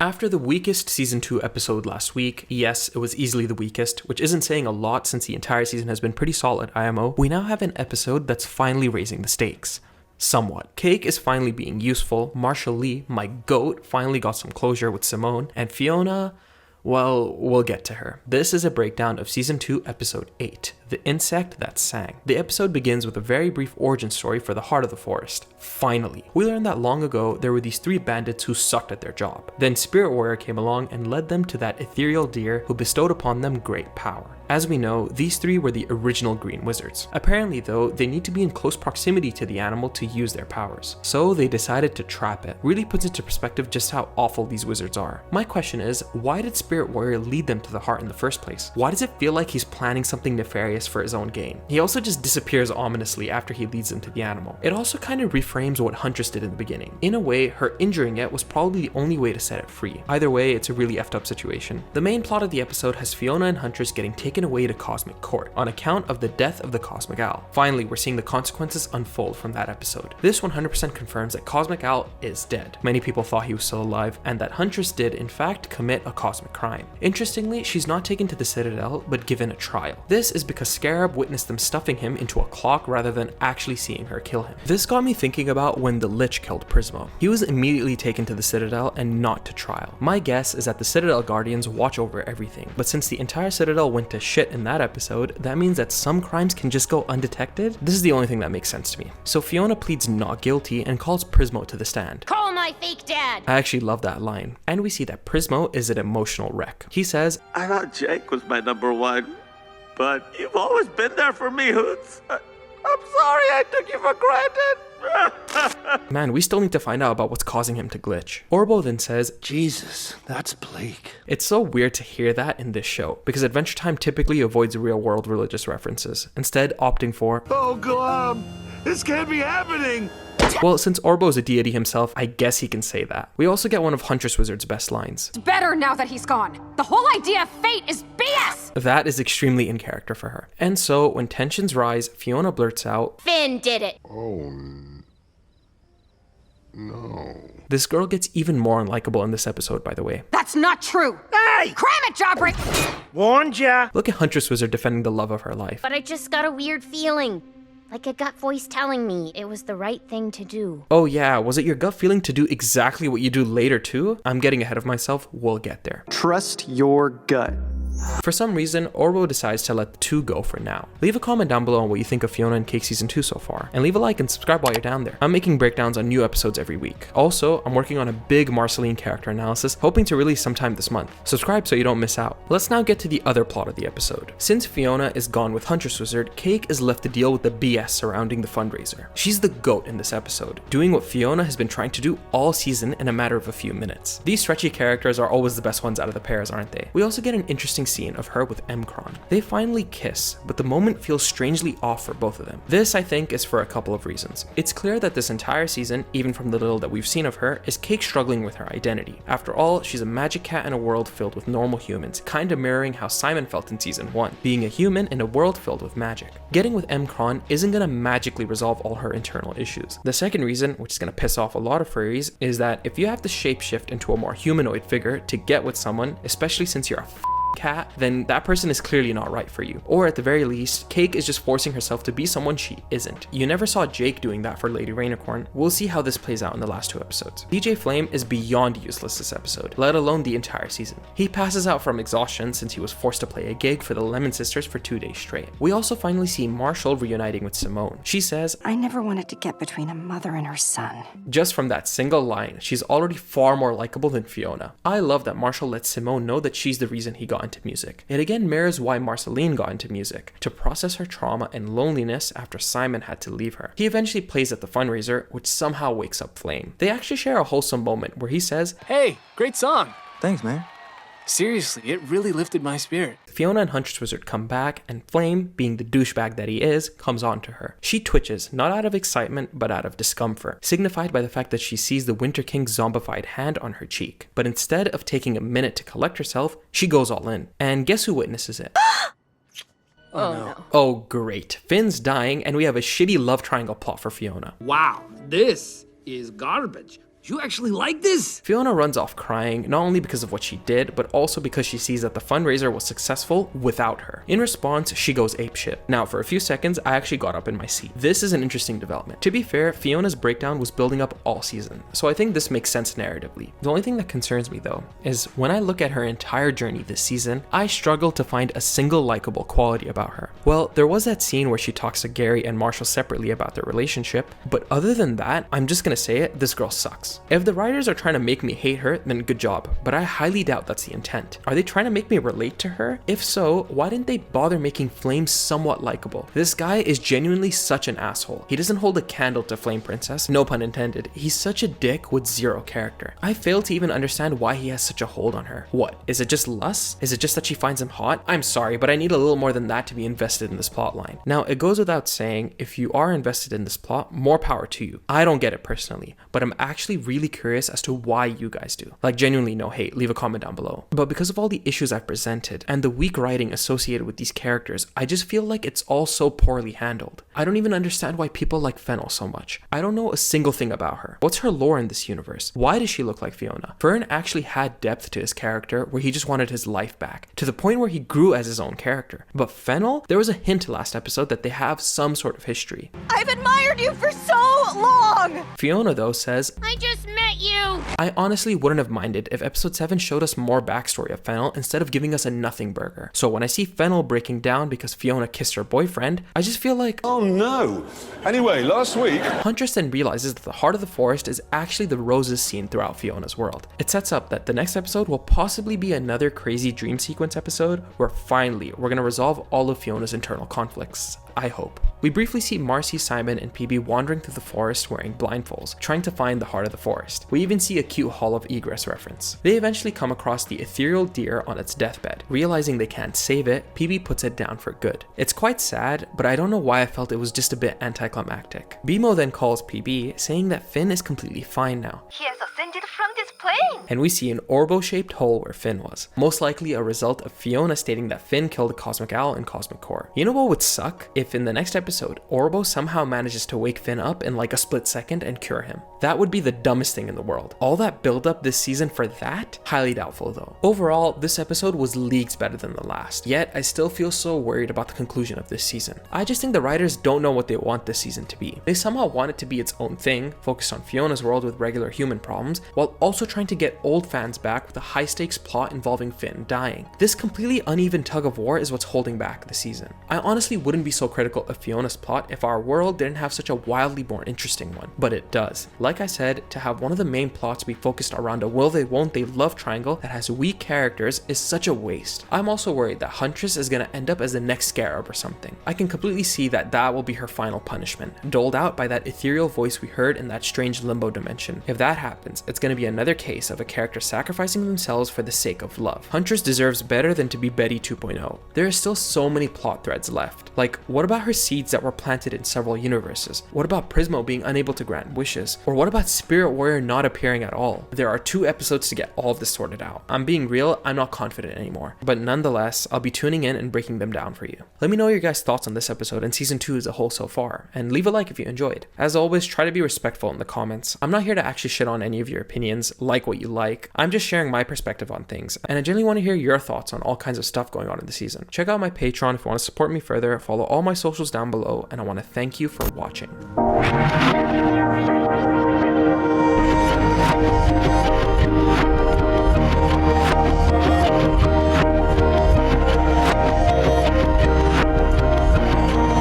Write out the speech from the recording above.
After the weakest Season 2 episode last week, yes, it was easily the weakest, which isn't saying a lot since the entire season has been pretty solid, IMO, we now have an episode that's finally raising the stakes. Somewhat. Cake is finally being useful, Marshall Lee, my goat, finally got some closure with Simone, and Fiona, well, we'll get to her. This is a breakdown of Season 2, Episode 8, The Insect That Sang. The episode begins with a very brief origin story for the Heart of the Forest. Finally. We learned that long ago, there were these 3 bandits who sucked at their job. Then Spirit Warrior came along and led them to that ethereal deer who bestowed upon them great power. As we know, these 3 were the original Green Wizards. Apparently though, they need to be in close proximity to the animal to use their powers. So they decided to trap it. Really puts into perspective just how awful these wizards are. My question is, why did Spirit Warrior lead them to the heart in the first place? Why does it feel like he's planning something nefarious for his own gain? He also just disappears ominously after he leads them to the animal. It also kind of reframes what Huntress did in the beginning. In a way, her injuring it was probably the only way to set it free. Either way, it's a really effed up situation. The main plot of the episode has Fiona and Huntress getting taken away to Cosmic Court on account of the death of the Cosmic Owl. Finally, we're seeing the consequences unfold from that episode. This 100% confirms that Cosmic Owl is dead. Many people thought he was still alive, and that Huntress did in fact commit a cosmic crime. Interestingly, she's not taken to the Citadel, but given a trial. This is because Scarab witnessed them stuffing him into a clock rather than actually seeing her kill him. This got me thinking about when the Lich killed Prismo. He was immediately taken to the Citadel and not to trial. My guess is that the Citadel Guardians watch over everything, but since the entire Citadel went to shit in that episode, that means that some crimes can just go undetected? This is the only thing that makes sense to me. So Fiona pleads not guilty and calls Prismo to the stand. Call my fake dad! I actually love that line. And we see that Prismo is an emotional wreck. He says, I thought Jake was my number one, but you've always been there for me, Hoots. I'm sorry I took you for granted. Man, we still need to find out about what's causing him to glitch. Orbo then says, Jesus, that's bleak. It's so weird to hear that in this show, because Adventure Time typically avoids real-world religious references, instead opting for, Oh, Glum, this can't be happening. Well, since Orbo is a deity himself, I guess he can say that. We also get one of Huntress Wizard's best lines. It's better now that he's gone. The whole idea of fate is BS! That is extremely in character for her. And so, when tensions rise, Fiona blurts out, Finn did it! Oh, no. This girl gets even more unlikable in this episode, by the way. That's not true! Hey! Cram it, Jawbreak! Warned ya. Look at Huntress Wizard defending the love of her life. But I just got a weird feeling. Like a gut voice telling me it was the right thing to do. Oh yeah, was it your gut feeling to do exactly what you do later too? I'm getting ahead of myself, we'll get there. Trust your gut. For some reason, Orbo decides to let the 2 go for now. Leave a comment down below on what you think of Fionna and Cake Season 2 so far, and leave a like and subscribe while you're down there. I'm making breakdowns on new episodes every week. Also, I'm working on a big Marceline character analysis, hoping to release sometime this month. Subscribe so you don't miss out. Let's now get to the other plot of the episode. Since Fiona is gone with Huntress Wizard, Cake is left to deal with the BS surrounding the fundraiser. She's the GOAT in this episode, doing what Fiona has been trying to do all season in a matter of a few minutes. These stretchy characters are always the best ones out of the pairs, aren't they? We also get an interesting scene of her with Mcron. They finally kiss, but the moment feels strangely off for both of them. This, I think, is for a couple of reasons. It's clear that this entire season, even from the little that we've seen of her, is Cake struggling with her identity. After all, she's a magic cat in a world filled with normal humans, kinda mirroring how Simon felt in Season 1, being a human in a world filled with magic. Getting with Mcron isn't gonna magically resolve all her internal issues. The second reason, which is gonna piss off a lot of furries, is that if you have to shapeshift into a more humanoid figure to get with someone, especially since you're a cat, then that person is clearly not right for you. Or at the very least, Cake is just forcing herself to be someone she isn't. You never saw Jake doing that for Lady Rainicorn. We'll see how this plays out in the last 2 episodes. DJ Flame is beyond useless this episode, let alone the entire season. He passes out from exhaustion since he was forced to play a gig for the Lemon Sisters for 2 days straight. We also finally see Marshall reuniting with Simone. She says, I never wanted to get between a mother and her son. Just from that single line, she's already far more likable than Fiona. I love that Marshall lets Simone know that she's the reason he got into music. It again mirrors why Marceline got into music, to process her trauma and loneliness after Simon had to leave her. He eventually plays at the fundraiser, which somehow wakes up Flame. They actually share a wholesome moment where he says, Hey, great song. Thanks, man. Seriously, it really lifted my spirit. Fiona and Huntress Wizard come back, and Flame, being the douchebag that he is, comes on to her. She twitches, not out of excitement, but out of discomfort, signified by the fact that she sees the Winter King's zombified hand on her cheek. But instead of taking a minute to collect herself, she goes all in. And guess who witnesses it? Oh no. Oh great, Finn's dying, and we have a shitty love triangle plot for Fiona. Wow, this is garbage. You actually like this? Fionna runs off crying, not only because of what she did, but also because she sees that the fundraiser was successful without her. In response, she goes apeshit. Now, for a few seconds, I actually got up in my seat. This is an interesting development. To be fair, Fiona's breakdown was building up all season, so I think this makes sense narratively. The only thing that concerns me though, is when I look at her entire journey this season, I struggle to find a single likable quality about her. Well, there was that scene where she talks to Gary and Marshall separately about their relationship, but other than that, I'm just gonna say it, this girl sucks. If the writers are trying to make me hate her, then good job, but I highly doubt that's the intent. Are they trying to make me relate to her? If so, why didn't they bother making Flame somewhat likable? This guy is genuinely such an asshole. He doesn't hold a candle to Flame Princess, no pun intended. He's such a dick with zero character. I fail to even understand why he has such a hold on her. What? Is it just lust? Is it just that she finds him hot? I'm sorry, but I need a little more than that to be invested in this plotline. Now, it goes without saying, if you are invested in this plot, more power to you. I don't get it personally, but I'm actually really curious as to why you guys do. Like, genuinely no hate, leave a comment down below. But because of all the issues I've presented and the weak writing associated with these characters, I just feel like it's all so poorly handled. I don't even understand why people like Fennel so much. I don't know a single thing about her. What's her lore in this universe? Why does she look like Fionna? Fern actually had depth to his character where he just wanted his life back, to the point where he grew as his own character. But Fennel, there was a hint last episode that they have some sort of history. I've admired you for so long! Fionna though says, I just met you! I honestly wouldn't have minded if episode 7 showed us more backstory of Fennel instead of giving us a nothing burger. So when I see Fennel breaking down because Fionna kissed her boyfriend, I just feel like, oh no. Anyway, last week... Huntress then realizes that the heart of the forest is actually the roses seen throughout Fiona's world. It sets up that the next episode will possibly be another crazy dream sequence episode where finally we're gonna resolve all of Fiona's internal conflicts. I hope. We briefly see Marcy, Simon, and PB wandering through the forest wearing blindfolds, trying to find the heart of the forest. We even see a cute Hall of Egress reference. They eventually come across the ethereal deer on its deathbed. Realizing they can't save it, PB puts it down for good. It's quite sad, but I don't know why I felt it was just a bit anticlimactic. BMO then calls PB, saying that Finn is completely fine now. He has ascended from this plane! And we see an orbo-shaped hole where Finn was, most likely a result of Fionna stating that Finn killed the Cosmic Owl and Cosmic Core. You know what would suck? If in the next episode, Orbo somehow manages to wake Finn up in like a split second and cure him. That would be the dumbest thing in the world. All that build up this season for that? Highly doubtful though. Overall, this episode was leagues better than the last, yet I still feel so worried about the conclusion of this season. I just think the writers don't know what they want this season to be. They somehow want it to be its own thing, focused on Fiona's world with regular human problems, while also trying to get old fans back with a high stakes plot involving Finn dying. This completely uneven tug of war is what's holding back the season. I honestly wouldn't be so critical of Fiona's plot if our world didn't have such a wildly more interesting one, but it does. Like I said, to have one of the main plots be focused around a will they won't they love triangle that has weak characters is such a waste. I'm also worried that Huntress is gonna end up as the next Scarab or something. I can completely see that that will be her final punishment, doled out by that ethereal voice we heard in that strange limbo dimension. If that happens, it's gonna be another case of a character sacrificing themselves for the sake of love. Huntress deserves better than to be Betty 2.0. There are still so many plot threads left. Like, what about her seeds that were planted in several universes? What about Prismo being unable to grant wishes? Or what about Spirit Warrior not appearing at all? There are 2 episodes to get all of this sorted out. I'm being real, I'm not confident anymore. But nonetheless, I'll be tuning in and breaking them down for you. Let me know your guys' thoughts on this episode and season 2 as a whole so far, and leave a like if you enjoyed. As always, try to be respectful in the comments. I'm not here to actually shit on any of your opinions, like what you like. I'm just sharing my perspective on things, and I genuinely want to hear your thoughts on all kinds of stuff going on in the season. Check out my Patreon if you want to support me further, follow all my socials down below, and I want to thank you for watching.